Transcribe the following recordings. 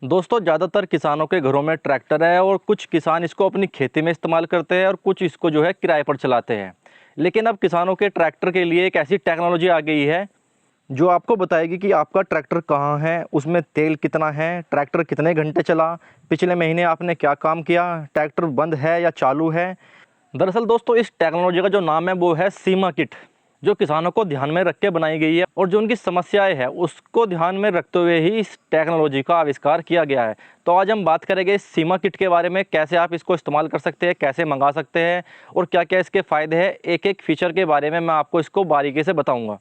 दोस्तों ज़्यादातर किसानों के घरों में ट्रैक्टर है और कुछ किसान इसको अपनी खेती में इस्तेमाल करते हैं और कुछ इसको जो है किराए पर चलाते हैं। लेकिन अब किसानों के ट्रैक्टर के लिए एक ऐसी टेक्नोलॉजी आ गई है जो आपको बताएगी कि आपका ट्रैक्टर कहाँ है, उसमें तेल कितना है, ट्रैक्टर कितने घंटे चला, पिछले महीने आपने क्या काम किया, ट्रैक्टर बंद है या चालू है। दरअसल दोस्तों इस टेक्नोलॉजी का जो नाम है वो है सीमा किट, जो किसानों को ध्यान में रख के बनाई गई है और जो उनकी समस्याएं हैं उसको ध्यान में रखते हुए ही इस टेक्नोलॉजी का आविष्कार किया गया है। तो आज हम बात करेंगे इस सीमा किट के बारे में, कैसे आप इसको इस्तेमाल कर सकते हैं, कैसे मंगा सकते हैं और क्या क्या इसके फ़ायदे हैं। एक एक फीचर के बारे में मैं आपको इसको बारीकी से बताऊँगा।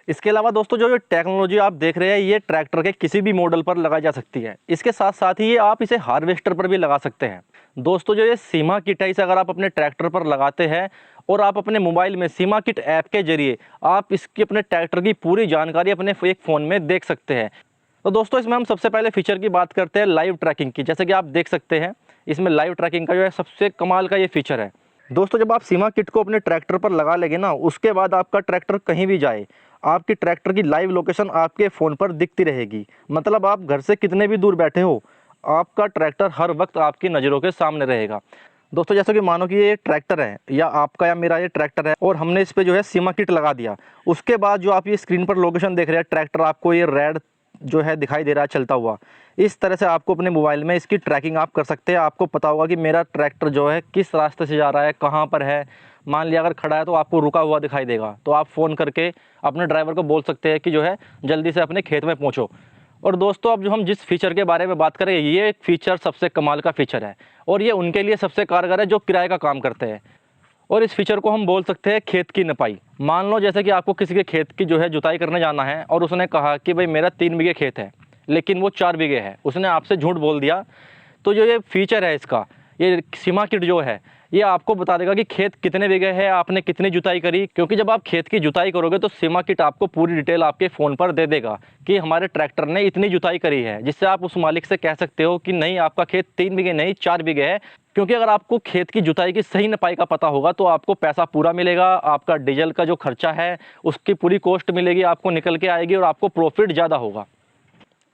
इसके अलावा दोस्तों जो ये टेक्नोलॉजी आप देख रहे हैं ये ट्रैक्टर के किसी भी मॉडल पर लगाई जा सकती है। इसके साथ साथ ही ये आप इसे हार्वेस्टर पर भी लगा सकते हैं। दोस्तों जो ये सीमा किट है इसे अगर आप अपने ट्रैक्टर पर लगाते हैं और आप अपने मोबाइल में सीमा किट ऐप के जरिए आप इसकी अपने ट्रैक्टर की पूरी जानकारी अपने एक फ़ोन में देख सकते हैं। तो दोस्तों इसमें हम सबसे पहले फीचर की बात करते हैं लाइव ट्रैकिंग की। जैसे कि आप देख सकते हैं इसमें लाइव ट्रैकिंग का जो है सबसे कमाल का ये फीचर है। दोस्तों जब आप सीमा किट को अपने ट्रैक्टर पर लगा लेंगे ना, उसके बाद आपका ट्रैक्टर कहीं भी जाए, आपकी ट्रैक्टर की लाइव लोकेशन आपके फ़ोन पर दिखती रहेगी। मतलब आप घर से कितने भी दूर बैठे हो, आपका ट्रैक्टर हर वक्त आपकी नज़रों के सामने रहेगा। दोस्तों जैसे कि मानो कि ये ट्रैक्टर है या आपका या मेरा ये ट्रैक्टर है और हमने इस पे जो है सीमा किट लगा दिया, उसके बाद जो आप ये स्क्रीन पर लोकेशन देख रहे हैं, ट्रैक्टर आपको ये रेड जो है दिखाई दे रहा है चलता हुआ। इस तरह से आपको अपने मोबाइल में इसकी ट्रैकिंग आप कर सकते हैं। आपको पता होगा कि मेरा ट्रैक्टर जो है किस रास्ते से जा रहा है, कहाँ पर है। मान लिया अगर खड़ा है तो आपको रुका हुआ दिखाई देगा, तो आप फ़ोन करके अपने ड्राइवर को बोल सकते हैं कि जो है जल्दी से अपने खेत में पहुँचो। और दोस्तों अब जो हम जिस फीचर के बारे में बात करें, ये एक फ़ीचर सबसे कमाल का फ़ीचर है और ये उनके लिए सबसे कारगर है जो किराए का काम करते हैं। और इस फीचर को हम बोल सकते हैं खेत की नपाई। मान लो जैसे कि आपको किसी के खेत की जो है जुताई करने जाना है और उसने कहा कि भाई मेरा 3 बीघे खेत है लेकिन वो 4 बीघे है, उसने आपसे झूठ बोल दिया। तो जो ये फीचर है इसका, ये सीमा किट जो है ये आपको बता देगा कि खेत कितने बीघे है, आपने कितनी जुताई करी। क्योंकि जब आप खेत की जुताई करोगे तो सीमा किट आपको पूरी डिटेल आपके फ़ोन पर दे देगा कि हमारे ट्रैक्टर ने इतनी जुताई करी है, जिससे आप उस मालिक से कह सकते हो कि नहीं आपका खेत 3 बीघे नहीं 4 बीघे है। क्योंकि अगर आपको खेत की जुताई की सही नपाई का पता होगा तो आपको पैसा पूरा मिलेगा, आपका डीजल का जो खर्चा है उसकी पूरी कॉस्ट मिलेगी, आपको निकल के आएगी और आपको प्रॉफिट ज़्यादा होगा।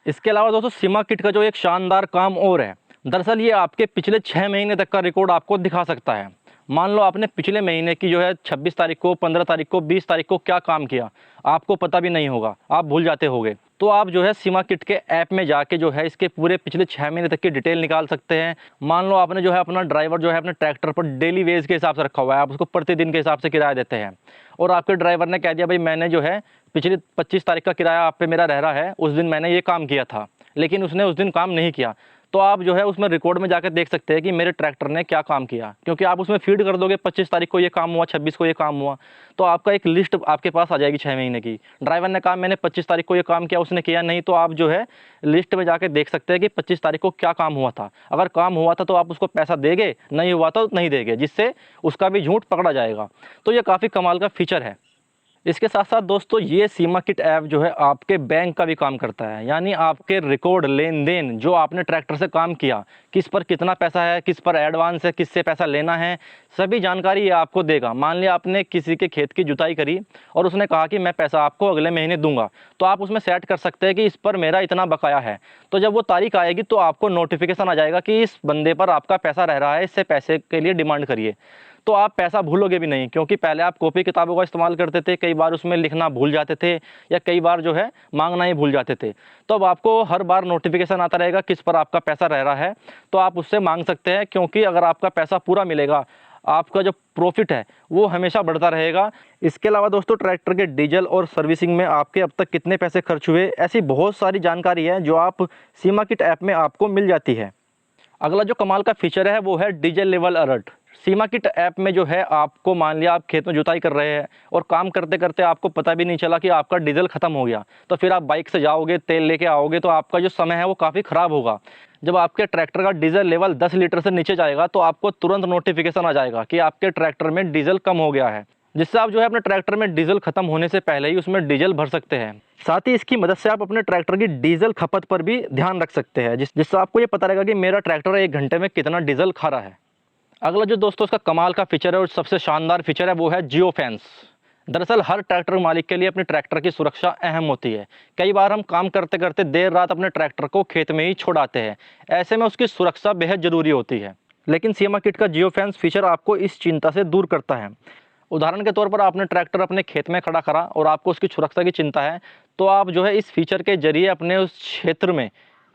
इसके अलावा दोस्तों सीमा किट का जो एक शानदार काम और है, दरअसल ये आपके पिछले 6 महीने तक का रिकॉर्ड आपको दिखा सकता है। मान लो आपने पिछले महीने की जो है 26 तारीख को, 15 तारीख को, 20 तारीख को क्या काम किया, आपको पता भी नहीं होगा, आप भूल जाते होगे। तो आप जो है सीमा किट के ऐप में जाके जो है इसके पूरे पिछले 6 महीने तक की डिटेल निकाल सकते हैं। मान लो आपने जो है अपना ड्राइवर जो है अपने ट्रैक्टर पर डेली वेज के हिसाब से रखा हुआ है, आप उसको प्रतिदिन के हिसाब से किराया देते हैं और आपके ड्राइवर ने कह दिया भाई मैंने जो है पिछली 25 तारीख का किराया आप पे मेरा रह रहा है, उस दिन मैंने ये काम किया था लेकिन उसने उस दिन काम नहीं किया। तो आप जो है उसमें रिकॉर्ड में जाकर देख सकते हैं कि मेरे ट्रैक्टर ने क्या काम किया, क्योंकि आप उसमें फीड कर दोगे 25 तारीख को ये काम हुआ, 26 को ये काम हुआ, तो आपका एक लिस्ट आपके पास आ जाएगी 6 महीने की। ड्राइवर ने कहा मैंने 25 तारीख को ये काम किया, उसने किया नहीं, तो आप जो है लिस्ट में जाकर देख सकते हैं कि 25 तारीख को क्या काम हुआ था। अगर काम हुआ था तो आप उसको पैसा देंगे, नहीं हुआ तो नहीं देंगे, जिससे उसका भी झूठ पकड़ा जाएगा। तो ये काफ़ी कमाल का फीचर है। इसके साथ साथ दोस्तों ये सीमा किट ऐप जो है आपके बैंक का भी काम करता है, यानी आपके रिकॉर्ड लेन देन जो आपने ट्रैक्टर से काम किया, किस पर कितना पैसा है, किस पर एडवांस है, किससे पैसा लेना है, सभी जानकारी ये आपको देगा। मान लिया आपने किसी के खेत की जुताई करी और उसने कहा कि मैं पैसा आपको अगले महीने दूंगा, तो आप उसमें सेट कर सकते हैं कि इस पर मेरा इतना बकाया है। तो जब वो तारीख आएगी तो आपको नोटिफिकेशन आ जाएगा कि इस बंदे पर आपका पैसा रह रहा है, इससे पैसे के लिए डिमांड करिए। तो आप पैसा भूलोगे भी नहीं, क्योंकि पहले आप कॉपी किताबों का इस्तेमाल करते थे, कई बार उसमें लिखना भूल जाते थे या कई बार जो है मांगना ही भूल जाते थे। तो अब आपको हर बार नोटिफिकेशन आता रहेगा किस पर आपका पैसा रह रहा है, तो आप उससे मांग सकते हैं। क्योंकि अगर आपका पैसा पूरा मिलेगा, आपका जो प्रॉफिट है वो हमेशा बढ़ता रहेगा। इसके अलावा दोस्तों ट्रैक्टर के डीजल और सर्विसिंग में आपके अब तक कितने पैसे खर्च हुए, ऐसी बहुत सारी जानकारी है जो आप सीमा किट ऐप में आपको मिल जाती है। अगला जो कमाल का फीचर है वो है डीजल लेवल अलर्ट। सीमा किट ऐप में जो है आपको मान लिया आप खेत में जुताई कर रहे हैं और काम करते करते आपको पता भी नहीं चला कि आपका डीजल ख़त्म हो गया, तो फिर आप बाइक से जाओगे, तेल लेके आओगे, तो आपका जो समय है वो काफ़ी ख़राब होगा। जब आपके ट्रैक्टर का डीजल लेवल 10 लीटर से नीचे जाएगा तो आपको तुरंत नोटिफिकेशन आ जाएगा कि आपके ट्रैक्टर में डीजल कम हो गया है, जिससे आप जो है अपने ट्रैक्टर में डीजल खत्म होने से पहले ही उसमें डीजल भर सकते हैं। साथ ही इसकी मदद से आप अपने ट्रैक्टर की डीजल खपत पर भी ध्यान रख सकते हैं, जिससे आपको ये पता रहेगा कि मेरा ट्रैक्टर 1 घंटे में कितना डीजल खा रहा है। अगला जो दोस्तों इसका कमाल का फीचर है और सबसे शानदार फीचर है वो है जियो फेंस। दरअसल हर ट्रैक्टर मालिक के लिए अपने ट्रैक्टर की सुरक्षा अहम होती है। कई बार हम काम करते करते देर रात अपने ट्रैक्टर को खेत में ही छोड़ आते हैं। ऐसे में उसकी सुरक्षा बेहद ज़रूरी होती है। लेकिन सीमा किट का जियो फेंस फीचर आपको इस चिंता से दूर करता है। उदाहरण के तौर पर आपने ट्रैक्टर अपने खेत में खड़ा करा और आपको उसकी सुरक्षा की चिंता है, तो आप जो है इस फीचर के जरिए अपने उस क्षेत्र में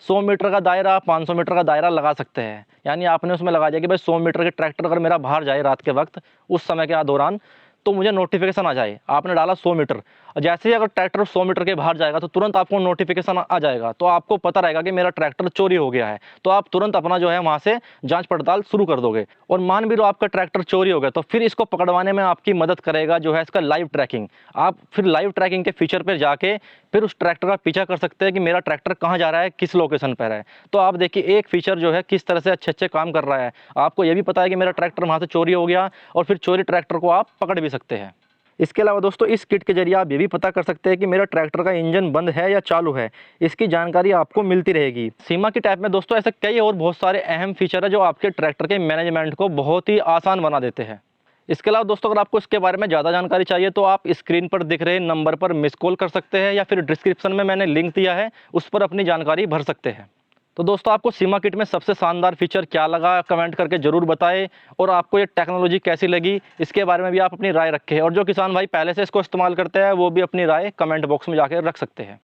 100 मीटर का दायरा, 500 मीटर का दायरा लगा सकते हैं। यानी आपने उसमें लगा दिया कि भाई 100 मीटर के ट्रैक्टर अगर मेरा बाहर जाए रात के वक्त, उस समय के दौरान, तो मुझे नोटिफिकेशन आ जाए। आपने डाला 100 मीटर, और जैसे ही अगर ट्रैक्टर 100 मीटर के बाहर जाएगा तो तुरंत आपको नोटिफिकेशन आ जाएगा, तो आपको पता रहेगा कि मेरा ट्रैक्टर चोरी हो गया है। तो आप तुरंत अपना जो है वहाँ से जांच पड़ताल शुरू कर दोगे। और मान भी लो आपका ट्रैक्टर चोरी हो गया, तो फिर इसको पकड़वाने में आपकी मदद करेगा जो है इसका लाइव ट्रैकिंग। आप फिर लाइव ट्रैकिंग के फीचर पर जाके फिर उस ट्रैक्टर का पीछा कर सकते हैं कि मेरा ट्रैक्टर कहाँ जा रहा है, किस लोकेशन पर है। तो आप देखिए एक फीचर जो है किस तरह से अच्छे काम कर रहा है। आपको ये भी पता है कि मेरा ट्रैक्टर वहाँ से चोरी हो गया, और फिर चोरी ट्रैक्टर को आप पकड़ भी सकते हैं। इसके अलावा दोस्तों इस किट के जरिए आप ये भी पता कर सकते हैं कि मेरा ट्रैक्टर का इंजन बंद है या चालू है। इसकी जानकारी आपको मिलती रहेगी। सीमा किट ऐप में दोस्तों ऐसे कई और बहुत सारे अहम फीचर है जो आपके ट्रैक्टर के मैनेजमेंट को बहुत ही आसान बना देते हैं। इसके अलावा दोस्तों अगर आपको इसके बारे में ज़्यादा जानकारी चाहिए तो आप स्क्रीन पर दिख रहे नंबर पर मिस कॉल कर सकते हैं, या फिर डिस्क्रिप्शन में मैंने लिंक दिया है, उस पर अपनी जानकारी भर सकते हैं। तो दोस्तों आपको सीमा किट में सबसे शानदार फीचर क्या लगा, कमेंट करके ज़रूर बताएं। और आपको ये टेक्नोलॉजी कैसी लगी, इसके बारे में भी आप अपनी राय रखें। और जो किसान भाई पहले से इसको इस्तेमाल करते हैं वो भी अपनी राय कमेंट बॉक्स में जाकर रख सकते हैं।